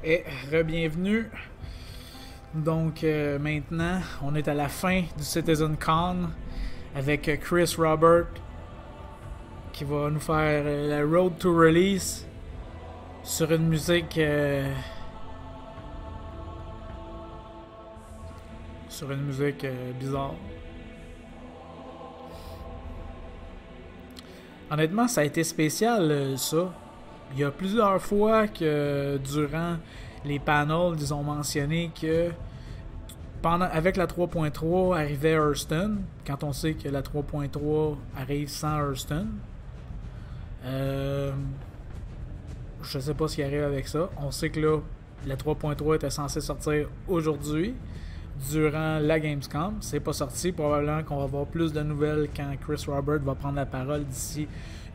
Et re-bienvenue. Donc maintenant, on est à la fin du Citizencon avec Chris Robert qui va nous faire la Road to Release sur une musique bizarre. Honnêtement, ça a été spécial ça. Il y a plusieurs fois que durant les panels, ils ont mentionné que avec la 3.3 arrivait Hurston, quand on sait que la 3.3 arrive sans Hurston. Je sais pas ce qui arrive avec ça. On sait que là, la 3.3 était censée sortir aujourd'hui, durant la Gamescom. C'est pas sorti. Probablement qu'on va avoir plus de nouvelles quand Chris Robert va prendre la parole d'ici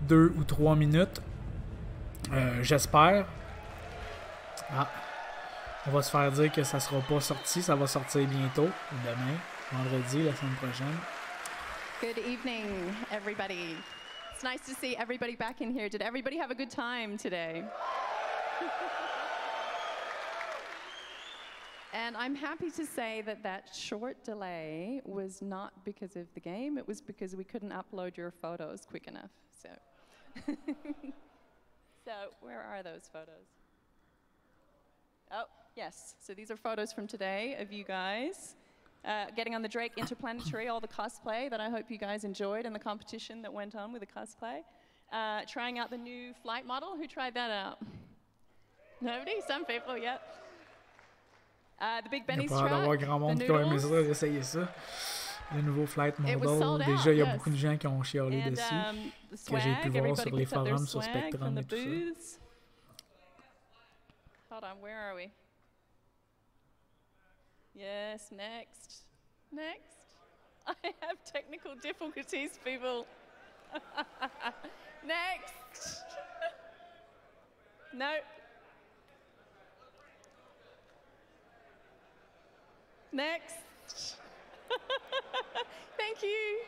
2 ou 3 minutes. J'espère. On va se faire dire que ça sera pas sorti. Ça va sortir bientôt, demain, vendredi, la semaine prochaine. Good evening, everybody. It's nice to see everybody back in here. Did everybody have a good time today? And I'm happy to say that that short delay was not because of the game. It was because we couldn't upload your photos quick enough. So, so where are those photos? Oh, yes. So these are photos from today of you guys getting on the Drake Interplanetary, all the cosplay that I hope you guys enjoyed and the competition that went on with the cosplay. Trying out the new flight model. Who tried that out? Nobody? Some people, yeah. The Big Benny's truck, d'avoir grand monde qui a aimé ça, essayer ça. Le nouveau flight model. Déjà, il y a beaucoup de gens qui ont chialé dessus. Que j'ai pu voir sur les forums sur Spectrum et tout ça. Hold on, where are we? Yes, next. Next. I have technical difficulties, people. Next. No. Next. Thank you.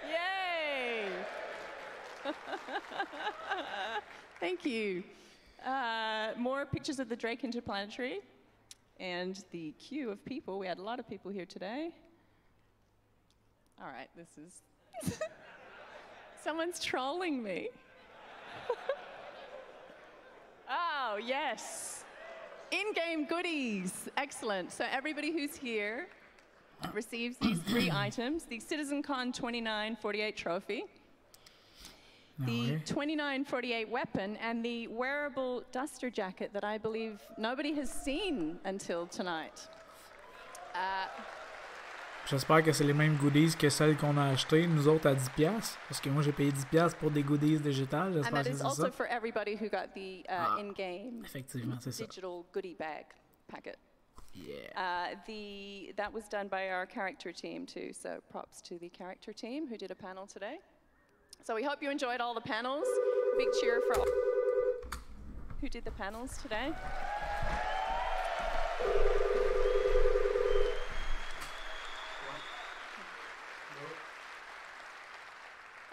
Yay. Thank you. More pictures of the Drake Interplanetary and the queue of people. We had a lot of people here today. All right, this is... Someone's trolling me. Oh, yes. In-game goodies. Excellent. So everybody who's here receives these 3 items. The Citizencon 2948 trophy, the 2948 weapon, and the wearable duster jacket that I believe nobody has seen until tonight. J'espère que c'est les mêmes goodies que celles qu'on a achetées, nous autres, à 10$. Parce que moi, j'ai payé 10$ pour des goodies digitales. J'espère que c'est ça. And that is also for everybody who got the in-game digital goodie bag packet. Yeah. That was done by our character team, too. So props to the character team who did a panel today. So we hope you enjoyed all the panels. Big cheer for all who did the panels today.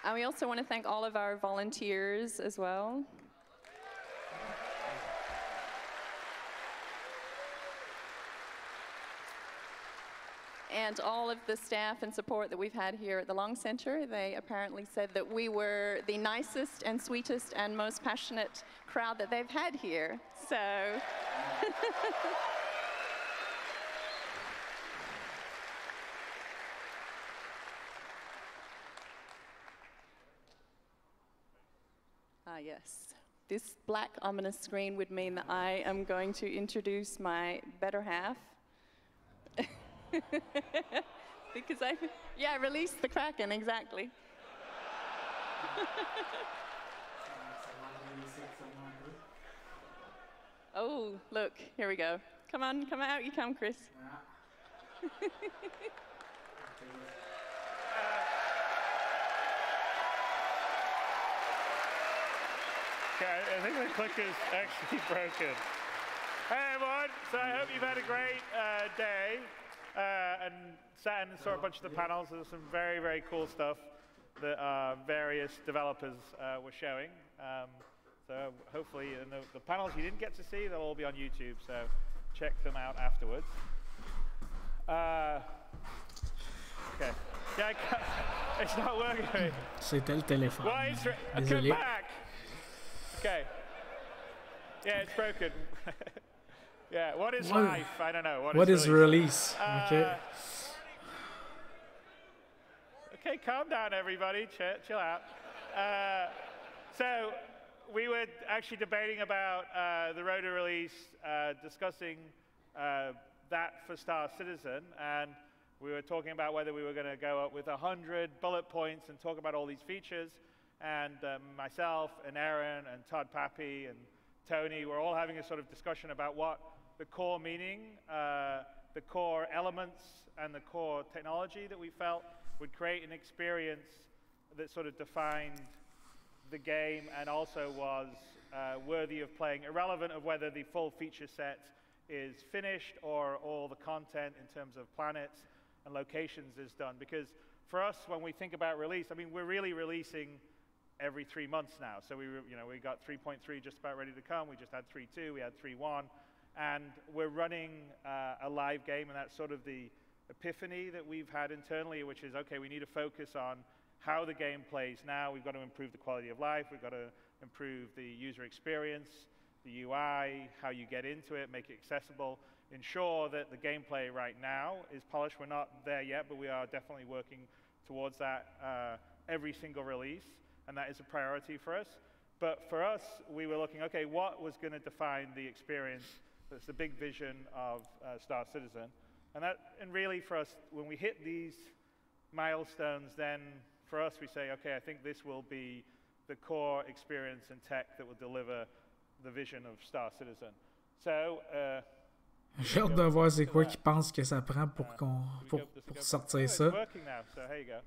And we also want to thank all of our volunteers as well. And all of the staff and support that we've had here at the Long Center. They apparently said that we were the nicest and sweetest and most passionate crowd that they've had here. So... yes. This black ominous screen would mean that I am going to introduce my better half. Because release the Kraken, exactly. Oh, look, here we go. Come on, come out, you come, Chris. I think the clicker's actually broken. Hey everyone, so I hope you've had a great day and sat in and saw a bunch of the panels. There's some very, very cool stuff. that our various developers were showing. So hopefully, the panels you didn't get to see, they'll all be on YouTube, so check them out afterwards. Okay. Yeah, it's not working. C'était le téléphone. Désolé. Come back. Okay. Yeah, it's broken. Yeah, what is life? I don't know. What is release? Okay. Okay, calm down, everybody. Chill out. So we were actually debating about the road to release, discussing that for Star Citizen, and we were talking about whether we were going to go up with 100 bullet points and talk about all these features. And myself and Aaron and Todd Pappy and Tony were all having a sort of discussion about what the core meaning, the core elements, and the core technology that we felt would create an experience that sort of defined the game and also was worthy of playing, irrelevant of whether the full feature set is finished or all the content in terms of planets and locations is done. Because for us, when we think about release, I mean, we're really releasing every 3 months now. So we got 3.3 just about ready to come. We just had 3.2, we had 3.1, and we're running a live game, and that's sort of the epiphany that we've had internally, which is, okay, we need to focus on how the game plays now. We've got to improve the quality of life. We've got to improve the user experience, the UI, how you get into it, make it accessible, ensure that the gameplay right now is polished. We're not there yet, but we are definitely working towards that every single release, and that is a priority for us. But for us, we were looking, okay, what was going to define the experience? That's the big vision of Star Citizen. And really for us, when we hit these milestones, then for us, we say, okay, I think this will be the core experience and tech that will deliver the vision of Star Citizen. So, j'ai hâte de voir c'est quoi qu'ils pensent que ça prend pour sortir ça. It's working now, so here you go.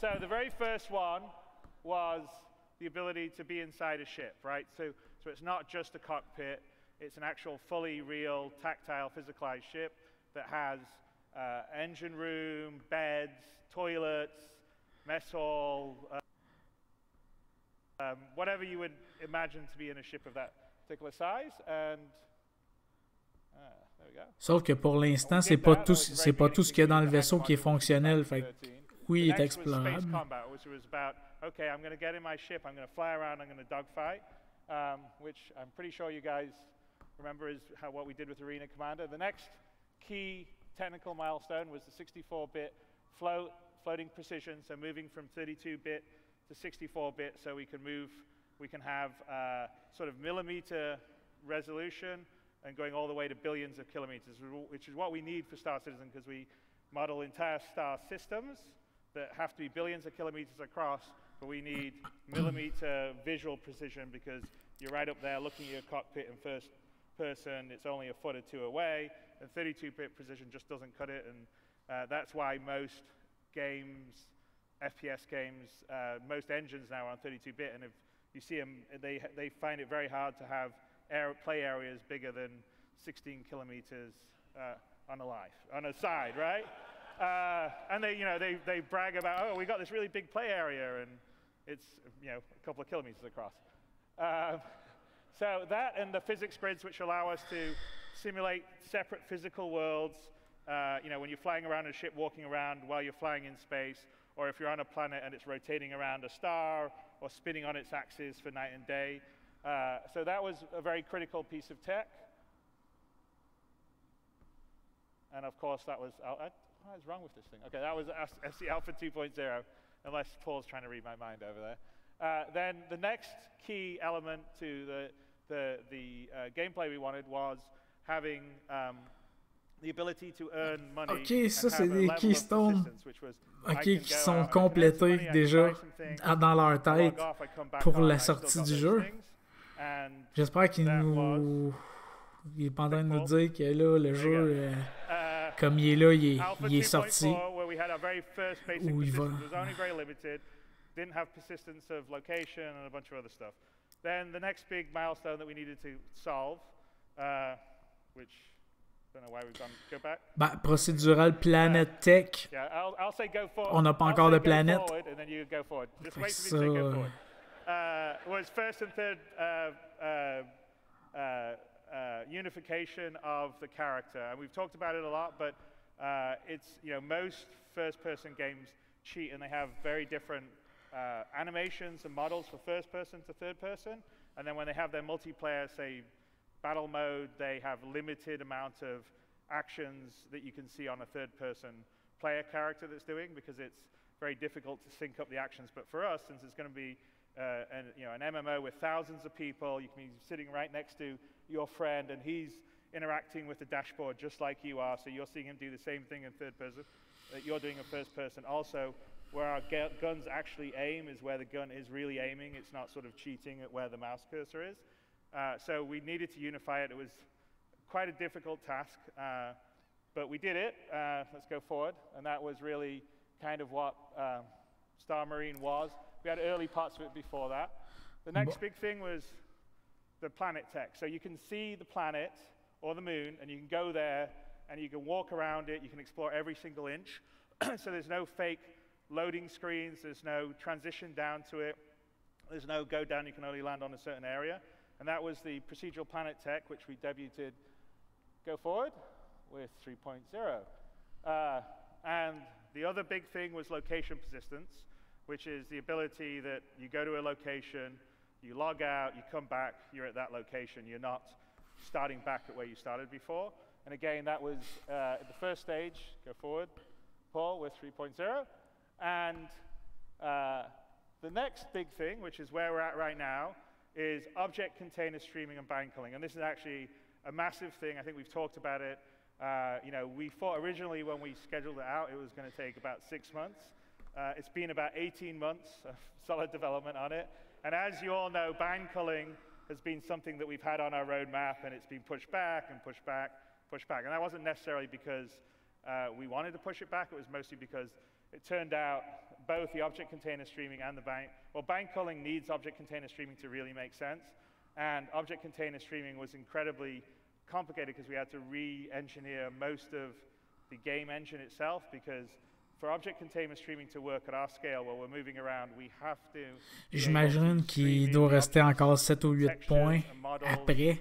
So the very first one was the ability to be inside a ship, right? So it's not just a cockpit. It's an actual fully real, tactile, physicalized ship that has engine room, beds, toilets, mess hall, whatever you would imagine to be in a ship of that particular size. And there we go. Sauf que pour l'instant, c'est pas tout ce qu'il y a dans le vaisseau qui est fonctionnel. Fait que, oui, il est explorable. Okay, I'm going to get in my ship, I'm going to fly around, I'm going to dogfight, which I'm pretty sure you guys remember is what we did with Arena Commander. The next key technical milestone was the 64-bit floating precision, so moving from 32-bit to 64-bit, so we can have sort of millimeter resolution and going all the way to billions of kilometers, which is what we need for Star Citizen, because we model entire star systems that have to be billions of kilometers across, but we need millimeter visual precision because you're right up there looking at your cockpit in first person, it's only a foot or two away, and 32-bit precision just doesn't cut it, and that's why most games, FPS games, most engines now are on 32-bit, and if you see them, they find it very hard to have play areas bigger than 16 kilometers on a side, right? And they brag about, oh, we got this really big play area, and it's a couple of kilometers across. So that and the physics grids, which allow us to simulate separate physical worlds. When you're flying around a ship, walking around while you're flying in space, or if you're on a planet and it's rotating around a star or spinning on its axis for night and day. So that was a very critical piece of tech. And of course, that was, what is wrong with this thing? Okay, that was SC Alpha 2.0, unless Paul's trying to read my mind over there. Then the next key element to the gameplay we wanted was having the ability to earn money. Ok, ça c'est des keystones qui sont complétés déjà dans leur tête pour la sortie du jeu. J'espère qu'il est pas en train de nous dire que là, le jeu, comme il est là, il est sorti. Où il va. Didn't have persistence of location and a bunch of other stuff. Then the next big milestone that we needed to solve, which don't know why we've gone. Go back. Ben, procédural, planète tech. Yeah, I'll say go forward. On n'a pas encore de go planète. Forward, and then you go forward. Just Fait wait que for me to say ça, go forward. Was first and third unification of the character, and we've talked about it a lot. But it's most first-person games cheat, and they have very different animations and models for first person to third person. And then when they have their multiplayer, say battle mode, they have limited amount of actions that you can see on a third-person player character that's doing, because it's very difficult to sync up the actions. But for us, since it's going to be an MMO with thousands of people, you can be sitting right next to your friend, and he's interacting with the dashboard just like you are, so you're seeing him do the same thing in third person that you're doing in first person. Also, where our guns actually aim is where the gun is really aiming. It's not sort of cheating at where the mouse cursor is. So we needed to unify it. It was quite a difficult task, but we did it. Let's go forward. And that was really kind of what Star Marine was. We had early parts of it before that. The next big thing was the planet tech. So you can see the planet or the moon, and you can go there, and you can walk around it. You can explore every single inch. So there's no fake loading screens. There's no transition down to it. There's no go down. You can only land on a certain area. And that was the procedural planet tech, which we debuted, go forward, with 3.0. And the other big thing was location persistence, which is the ability that you go to a location, you log out, you come back, you're at that location. You're not starting back at where you started before. And again, that was the first stage, go forward, Paul, with 3.0. And the next big thing, which is where we're at right now, is object container streaming and bind culling. And this is actually a massive thing. I think we've talked about it. We thought originally when we scheduled it out, it was going to take about 6 months. It's been about 18 months of solid development on it. And as you all know, bind culling has been something that we've had on our roadmap, and it's been pushed back and pushed back, pushed back. And that wasn't necessarily because we wanted to push it back. It was mostly because it turned out both the object container streaming and the bind culling needs object container streaming to really make sense. And object container streaming was incredibly complicated because we had to re-engineer most of the game engine itself, because for object container streaming to work at our scale, where we're moving around, we have to... J'imagine qu'il doit rester encore 7 ou 8 points après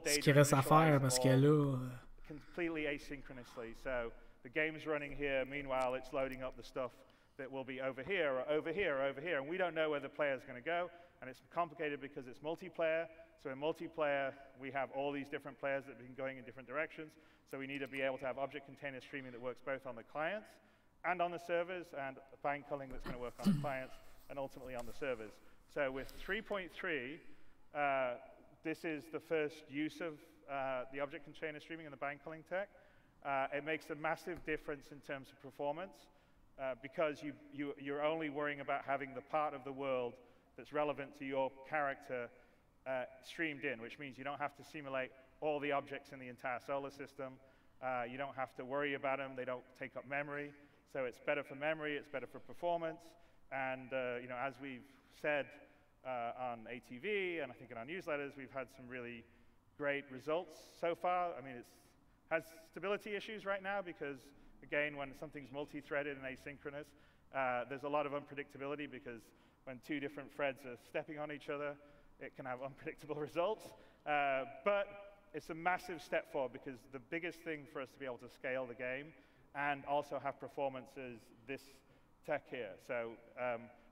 ce qui reste à faire, parce que là... completely asynchronously. So the game's running here, meanwhile it's loading up the stuff that will be over here or over here or over here, and we don't know where the player's going to go. And it's complicated because it's multiplayer. So in multiplayer, we have all these different players that have been going in different directions. So we need to be able to have object container streaming that works both on the clients and on the servers, and bind culling that's going to work on the clients and ultimately on the servers. So with 3.3, this is the first use of the object container streaming and the bind culling tech. It makes a massive difference in terms of performance because you're only worrying about having the part of the world that's relevant to your character streamed in, which means you don't have to simulate all the objects in the entire solar system. You don't have to worry about them. They don't take up memory. So it's better for memory. It's better for performance. And as we've said on ATV, and I think in our newsletters, we've had some really great results so far. I mean, it has stability issues right now because, again, when something's multi-threaded and asynchronous, there's a lot of unpredictability because when two different threads are stepping on each other, it can have unpredictable results. But it's a massive step forward because the biggest thing for us to be able to scale the game and also have performance is this tech here. So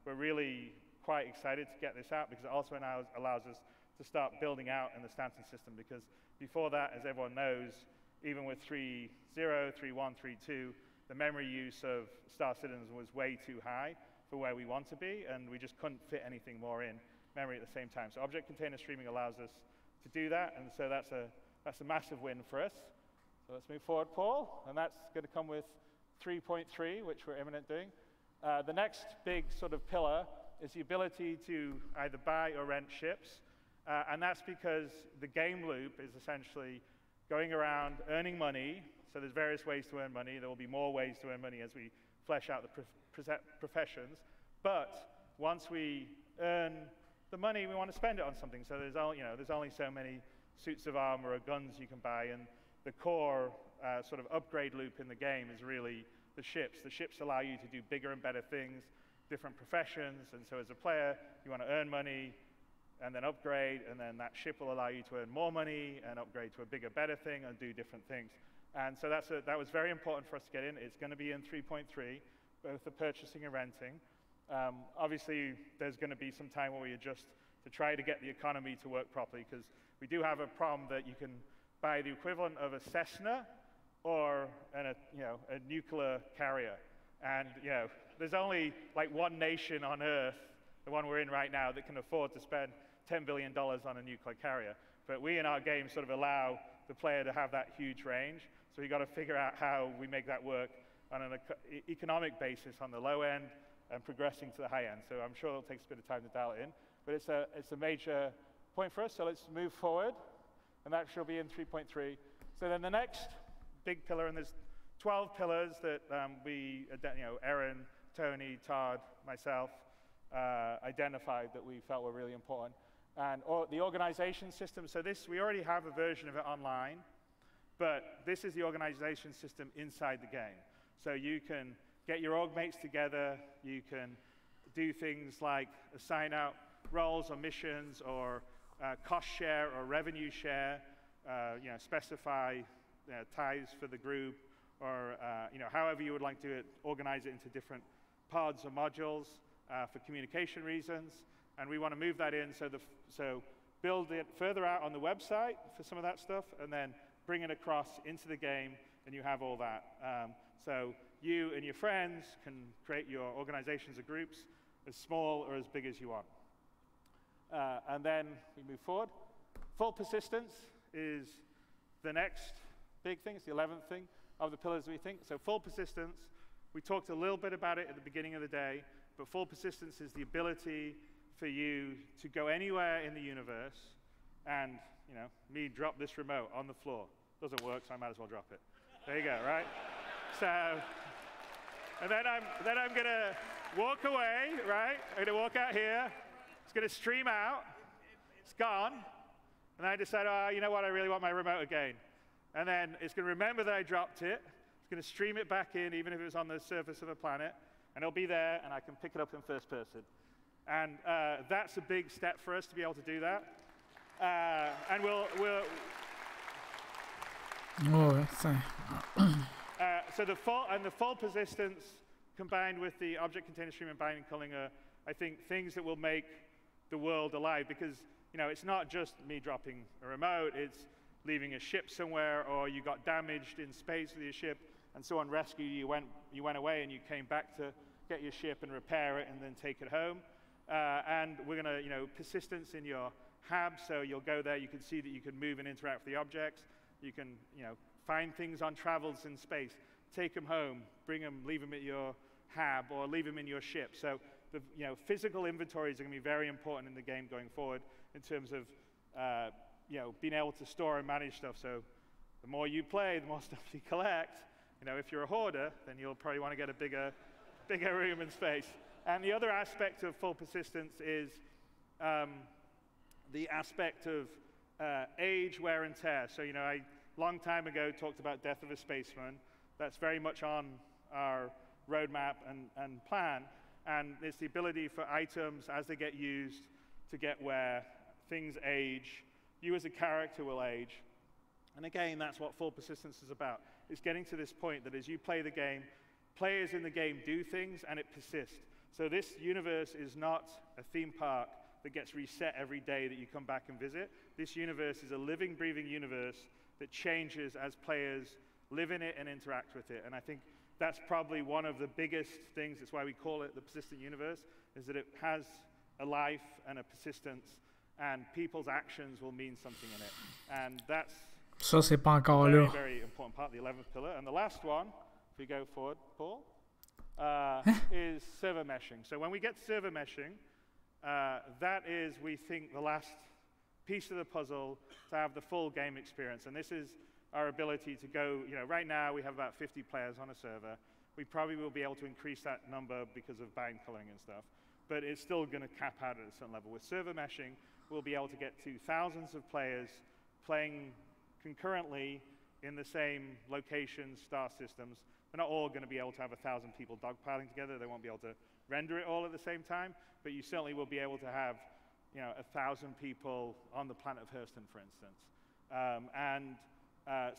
we're really quite excited to get this out because it also allows us to start building out in the Stanton system, because before that, as everyone knows, even with 3.0, 3.1, 3.2, the memory use of Star Citizen was way too high for where we want to be, and we just couldn't fit anything more in memory at the same time. So object container streaming allows us to do that, and so that's a massive win for us. So let's move forward, Paul, and that's going to come with 3.3, which we're imminent doing. The next big sort of pillar is the ability to either buy or rent ships, and that's because the game loop is essentially going around earning money. So there's various ways to earn money. There will be more ways to earn money as we flesh out the professions. But once we earn the money, we want to spend it on something. So there's only so many suits of armor or guns you can buy, and the core sort of upgrade loop in the game is really the ships. The ships allow you to do bigger and better things, different professions, and so as a player, you want to earn money and then upgrade, and then that ship will allow you to earn more money and upgrade to a bigger, better thing and do different things. And so that was very important for us to get in. It's going to be in 3.3, both the purchasing and renting. Obviously, there's going to be some time where we adjust to try to get the economy to work properly, because we do have a problem that you can buy the equivalent of a Cessna or a nuclear carrier. And there's only like one nation on Earth, the one we're in right now, that can afford to spend $10 billion on a nuclear carrier. But we in our game sort of allow the player to have that huge range. So we've got to figure out how we make that work on an economic basis on the low end and progressing to the high end. So I'm sure it'll take us a bit of time to dial it in. But it's a major point for us, so let's move forward. And that shall be in 3.3. So then the next big pillar, and there's 12 pillars that Erin, Tony, Todd, myself, identified that we felt were really important. And the organization system, so this, we already have a version of it online, but this is the organization system inside the game. So you can get your org mates together, you can do things like assign out roles or missions, or cost share or revenue share, specify ties for the group, or however you would like to organize it into different pods or modules for communication reasons. And we want to move that in, so build it further out on the website for some of that stuff, and then bring it across into the game, and you have all that. So you and your friends can create your organizations or groups as small or as big as you want. And then we move forward. Full persistence is the next big thing. It's the 11th thing of the pillars we think. So full persistence, we talked a little bit about it at the beginning of the day, but full persistence is the ability for you to go anywhere in the universe and, me drop this remote on the floor. Doesn't work, so I might as well drop it. There you go, right? So, and then I'm going to walk away, right? I'm going to walk out here. It's going to stream out. It's gone. And I decide, you know what? I really want my remote again. And then it's going to remember that I dropped it. It's going to stream it back in, even if it was on the surface of a planet. And it'll be there, and I can pick it up in first person. And that's a big step for us to be able to do that. And we'll so the full persistence combined with the object container stream and binding culling are, I think, things that will make the world alive, because it's not just me dropping a remote, it's leaving a ship somewhere, or you got damaged in space with your ship and someone rescued you, you went away and you came back to get your ship and repair it and then take it home. And we're going to, persistence in your hab, so you'll go there, you can see that you can move and interact with the objects, you can, find things on travels in space, take them home, bring them, leave them at your hab, or leave them in your ship. So the physical inventories are going to be very important in the game going forward in terms of being able to store and manage stuff. So the more you play, the more stuff you collect. If you're a hoarder, then you'll probably want to get a bigger room and space. And the other aspect of full persistence is the aspect of age, wear, and tear. So I long time ago talked about Death of a Spaceman. That's very much on our roadmap and plan. And it's the ability for items, as they get used, to get wear. Things age. You as a character will age. And again, that's what full persistence is about. It's getting to this point that as you play the game, players in the game do things and it persists. So this universe is not a theme park that gets reset every day that you come back and visit. This universe is a living, breathing universe that changes as players live in it and interact with it. And I think that's probably one of the biggest things. That's why we call it the persistent universe, is that it has a life and a persistence, and people's actions will mean something in it. And that's ça, c'est pas encore very, là. very important part, the 11th pillar. And the last one, if we go forward, Paul, is server meshing. So when we get server meshing, that is, we think, the last piece of the puzzle to have the full game experience. And this is our ability to go, right now we have about 50 players on a server. We probably will be able to increase that number because of bind culling and stuff. But it's still going to cap out at a certain level. With server meshing, we'll be able to get to thousands of players playing concurrently in the same locations, star systems. They're not all going to be able to have 1,000 people dogpiling together. They won't be able to render it all at the same time, but you certainly will be able to have 1,000 people on the planet of Hurston, for instance.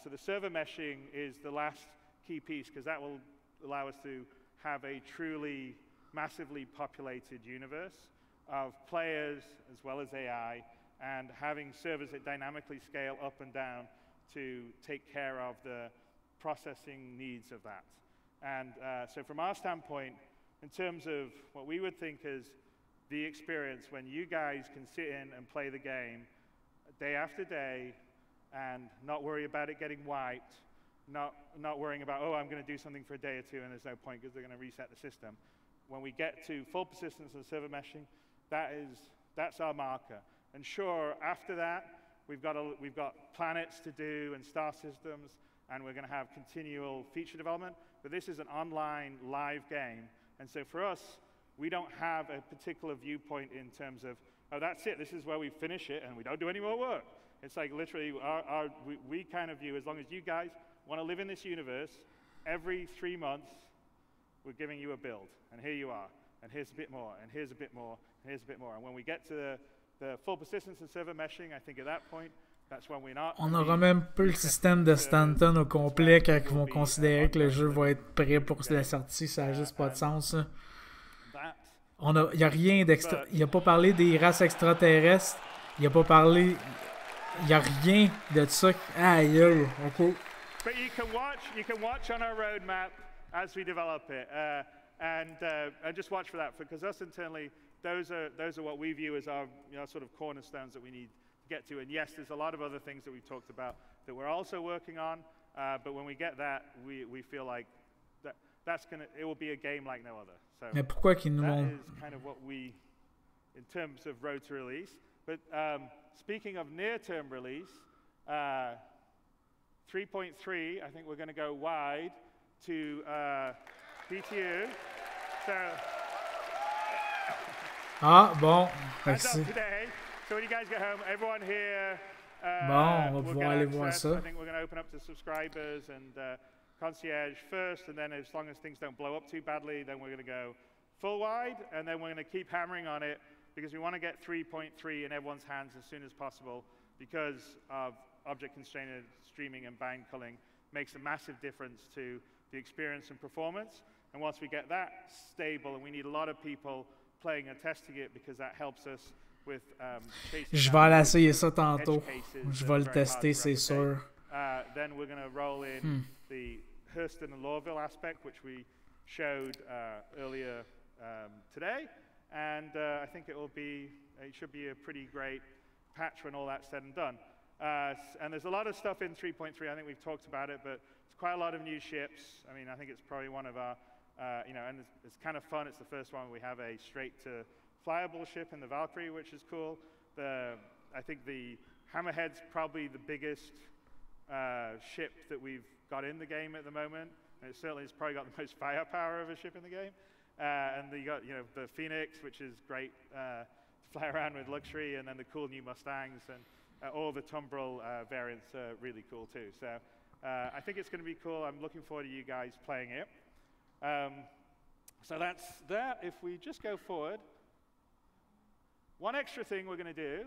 So the server meshing is the last key piece, because that will allow us to have a truly massively populated universe of players as well as AI, and having servers that dynamically scale up and down to take care of the processing needs of that. And so from our standpoint, in terms of what we would think is the experience when you guys can sit in and play the game day after day and not worry about it getting wiped, not worrying about, oh, I'm going to do something for a day or two and there's no point because they're going to reset the system. When we get to full persistence and server meshing, that's our marker. And sure, after that, we've got planets to do and star systems, and we're going to have continual feature development. But this is an online live game, and so for us, we don't have a particular viewpoint in terms of, oh, that's it, this is where we finish it, and we don't do any more work. It's like literally, we kind of view, as long as you guys want to live in this universe, every 3 months, we're giving you a build, and here you are, and here's a bit more, and here's a bit more, and here's a bit more. And when we get to the full persistence and server meshing, I think at that point, that's when we're not. On aura même peu le système de Stanton au complet quand ils vont considérer que le jeu va être prêt pour la sortie. Ça n'a juste pas de sens. Il n'y a rien d'extra. Il n'a pas parlé des races extraterrestres. Il n'a pas parlé. Il n'y a rien de ça. Aïe, ok. But you can watch on our roadmap as we develop it, and just watch for that, because us internally, those are what we view as our sort of cornerstones that we need to get to. And yes, there's a lot of other things that we've talked about that we're also working on, but when we get that, we feel like it will be a game like no other. So mais pourquoi qu'ils nous that ont... is kind of what we, in terms of road to release. But speaking of near-term release, 3.3, I think we're going to go wide to BTU. So. Ah, bon, merci. So when you guys get home, everyone here, bon, on va pouvoir aller voir ça. I think we're going to open up to subscribers and concierge first, and then as long as things don't blow up too badly, then we're going to go full wide, and then we're going to keep hammering on it, because we want to get 3.3 in everyone's hands as soon as possible, because of object-constrained streaming and bind culling makes a massive difference to the experience and performance. And once we get that stable, and we need a lot of people playing and testing it, because that helps us with je vais aller essayer ça tantôt. Je vais le tester, c'est sûr. Then we're going to roll in the Hurston and Lorville aspect, which we showed earlier today. And I think it should be a pretty great patch when all that's said and done. And there's a lot of stuff in 3.3. I think we've talked about it, but it's quite a lot of new ships. I mean, I think it's probably one of our, and it's kind of fun. It's the first one we have a straight-to-flyable ship in the Valkyrie, which is cool. I think the Hammerhead's probably the biggest ship that we've got in the game at the moment. And it certainly has probably got the most firepower of a ship in the game. And you got the Phoenix, which is great to fly around with luxury, and then the cool new Mustangs, and all the Tumbril variants are really cool too. So I think it's going to be cool. I'm looking forward to you guys playing it. So that's that. If we just go forward, one extra thing we're going to do,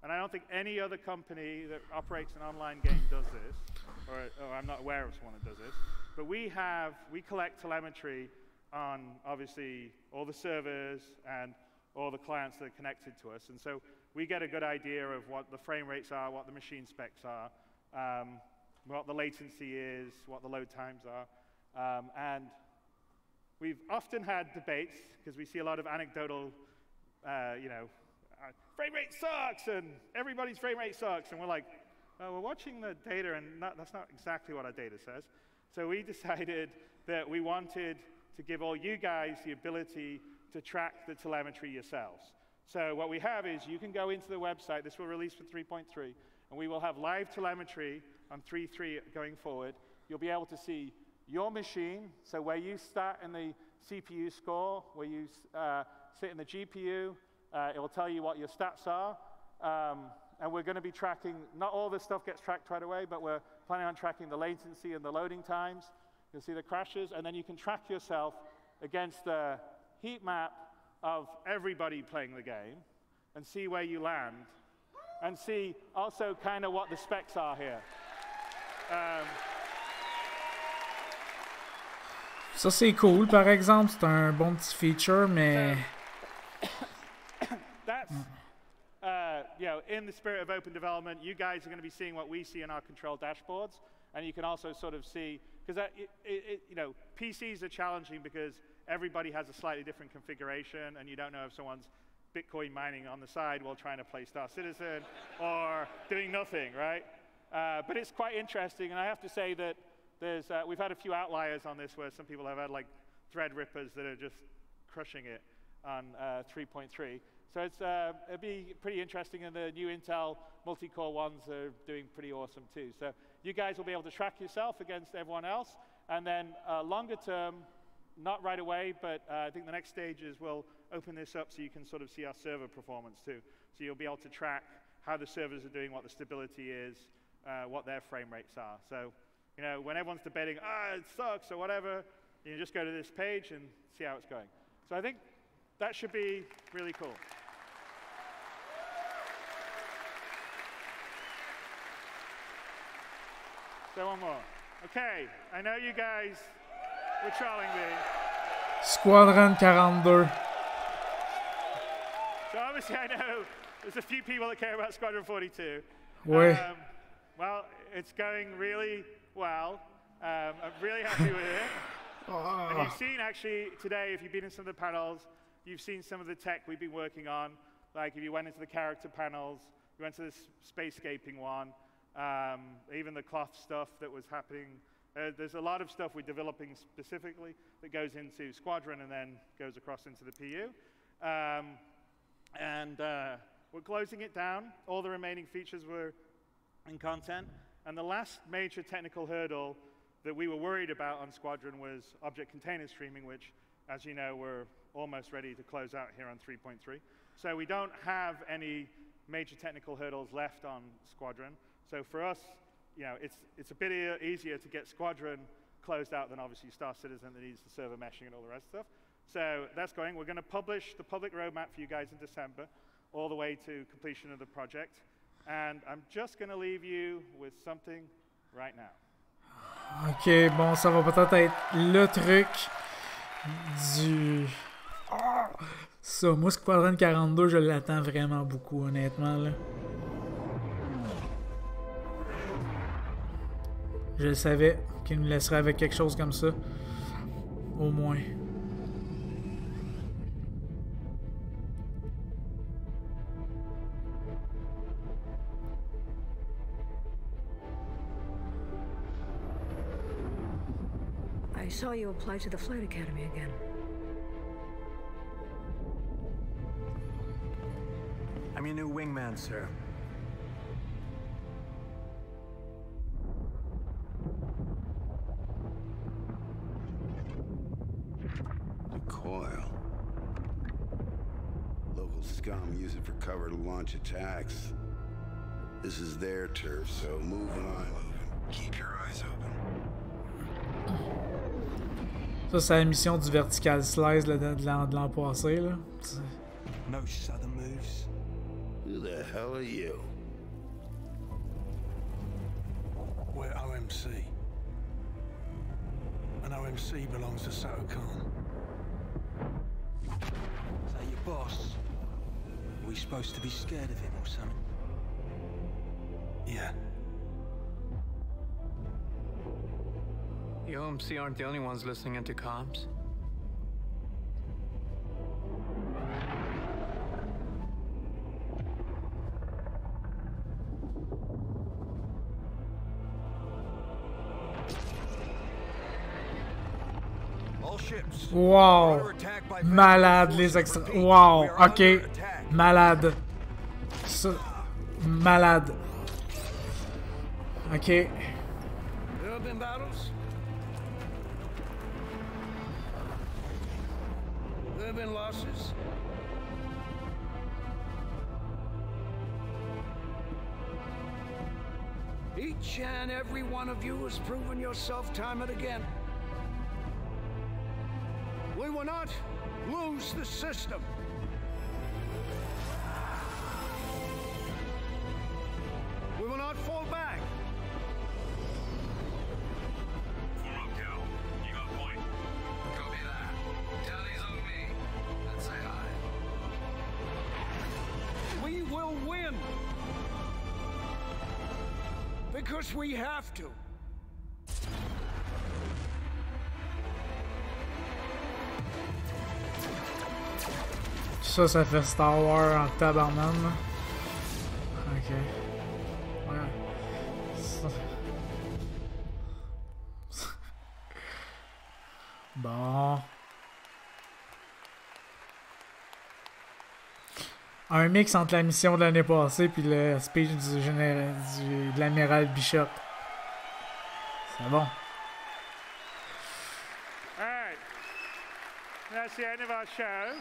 and I don't think any other company that operates an online game does this, or I'm not aware of someone that does this, but we collect telemetry on, obviously, all the servers and all the clients that are connected to us. And so we get a good idea of what the frame rates are, what the machine specs are, what the latency is, what the load times are. And we've often had debates, because we see a lot of anecdotal, frame rate sucks, and everybody's frame rate sucks. And we're like, we're watching the data, and that's not exactly what our data says. So we decided that we wanted to give all you guys the ability to track the telemetry yourselves. So what we have is you can go into the website. This will release for 3.3, and we will have live telemetry on 3.3 going forward. You'll be able to see your machine, so where you start in the CPU score, where you sit in the GPU, it will tell you what your stats are. And we're going to be tracking, not all this stuff gets tracked right away, but we're planning on tracking the latency and the loading times. You'll see the crashes, and then you can track yourself against the heat map of everybody playing the game and see where you land, and see also kind of what the specs are here. Ça, c'est cool, par exemple. C'est un bon petit feature, mais... That's, you know, in the spirit of open development, you guys are going to be seeing what we see in our control dashboards, and you can also sort of see, because you know, PCs are challenging because everybody has a slightly different configuration, and you don't know if someone's Bitcoin mining on the side while trying to play Star Citizen or doing nothing, right? But it's quite interesting, and I have to say that there's, we've had a few outliers on this where some people have had like thread rippers that are just crushing it on 3.3. So it's, it'd be pretty interesting, and the new Intel multi-core ones are doing pretty awesome too. So you guys will be able to track yourself against everyone else, and then longer term, not right away, but I think the next stage is we'll open this up so you can sort of see our server performance too. So you'll be able to track how the servers are doing, what the stability is, what their frame rates are. So, you know, when everyone's debating, it sucks or whatever, you just go to this page and see how it's going. So I think that should be really cool. So one more. Okay, I know you guys were trolling me. Squadron 42. So obviously I know there's a few people that care about Squadron 42. Ouais. Well, it's going really well. I'm really happy with it. And you've seen actually today, if you've been in some of the panels, you've seen some of the tech we've been working on. Like if you went into the character panels, you went to this spacescaping one, even the cloth stuff that was happening. There's a lot of stuff we're developing specifically that goes into Squadron and then goes across into the PU. We're closing it down. All the remaining features were in content. And the last major technical hurdle that we were worried about on Squadron was object container streaming, which, as you know, we're almost ready to close out here on 3.3. So we don't have any major technical hurdles left on Squadron. So for us, you know, it's a bit easier to get Squadron closed out than obviously Star Citizen that needs the server meshing and all the rest of stuff. So that's going. We're going to publish the public roadmap for you guys in December, all the way to completion of the project. And I'm just going to leave you with something right now. Ok, bon, ça va peut-être être le truc du... Oh, ça, moi, Squadron 42, je l'attends vraiment beaucoup, honnêtement, là. Je savais qu'il nous laisserait avec quelque chose comme ça. Au moins. I saw you apply to the Flight Academy again. I'm your new wingman, sir. The coil. Local scum use it for cover to launch attacks. This is their turf, so move when I'm moving. Keep your eyes open. Ça, c'est la mission du vertical slice là, de l'an passé, là. No southern moves. Who the hell are you? We're OMC. And OMC belongs to Citizencon. Is that your boss? Are we supposed to be scared of him or something? Yeah. The OMC aren't the only ones listening into comms. Wow! Malade les extra... Wow! Ok. Malade. Ça... Malade. Ok. There have been battles. There have been losses. Each and every one of you has proven yourself time and again. We will not lose the system. We will not fall back. Form up, Cal. You got a point. Copy that. Tally's on me. Let's say hi. We will win. Because we have to. Ça fait Star Wars en tabarnak. Ok. Ouais. Bon. Un mix entre la mission de l'année passée puis le speech de l'amiral Bishop. C'est bon. Alright. That's the end of our show.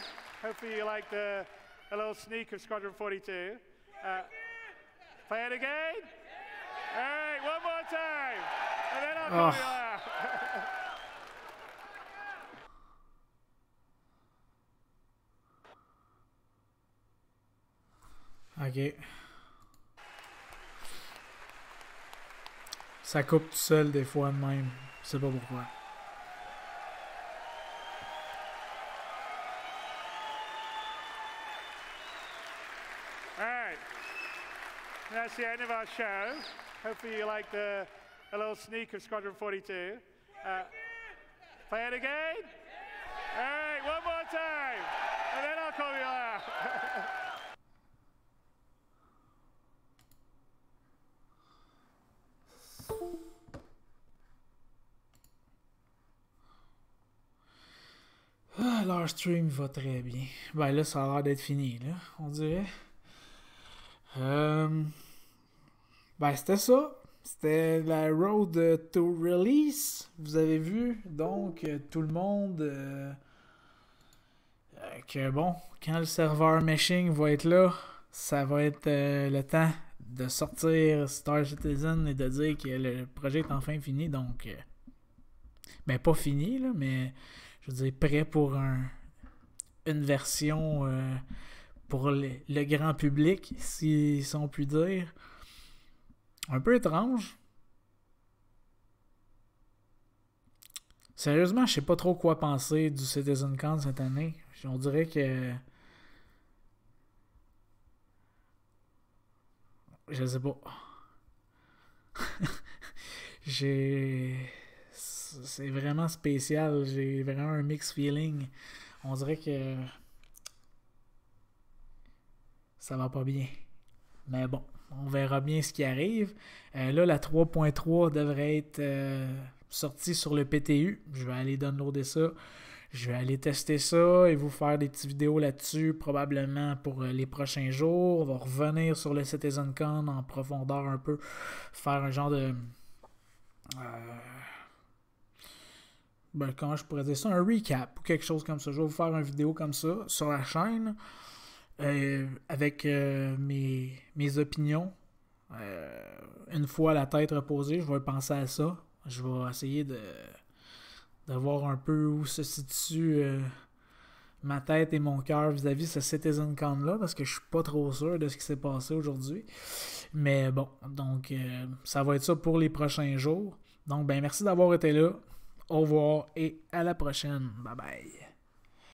Hopefully you liked a little sneak of Squadron 42. Play it again? Alright, one more time. And then I'll call you out. Ok. Ça coupe tout seul des fois de même. Je sais pas pourquoi. Alright. That's the end of our show. Hopefully you liked a little sneak of Squadron 42. Play it again? Alright, one more time. And then I'll call you out. Ah, leur stream va très bien. Ben là, ça a l'air d'être fini, là, on dirait. Ben, c'était ça. C'était la road to release. Vous avez vu. Donc, tout le monde... que bon, quand le serveur meshing va être là, ça va être le temps de sortir Star Citizen et de dire que le projet est enfin fini. Donc, ben pas fini, là, mais je veux dire, prêt pour une version pour le grand public, si on peut dire. Un peu étrange. Sérieusement, je sais pas trop quoi penser du Citizencon cette année. On dirait que... Je sais pas. C'est vraiment spécial. J'ai vraiment un mixed feeling. On dirait que... ça va pas bien. Mais bon, on verra bien ce qui arrive. Là, la 3.3 devrait être sortie sur le PTU. Je vais aller downloader ça. Je vais aller tester ça et vous faire des petites vidéos là-dessus, probablement pour les prochains jours. On va revenir sur le Citizencon en profondeur un peu. Faire un genre de... comment je pourrais dire ça? Un recap ou quelque chose comme ça. Je vais vous faire une vidéo comme ça sur la chaîne avec mes opinions. Une fois la tête reposée, je vais penser à ça. Je vais essayer de voir un peu où se situe ma tête et mon cœur vis-à-vis de ce Citizencon-là, parce que je suis pas trop sûr de ce qui s'est passé aujourd'hui. Mais bon, donc ça va être ça pour les prochains jours. Donc, ben merci d'avoir été là. Au revoir et à la prochaine. Bye bye.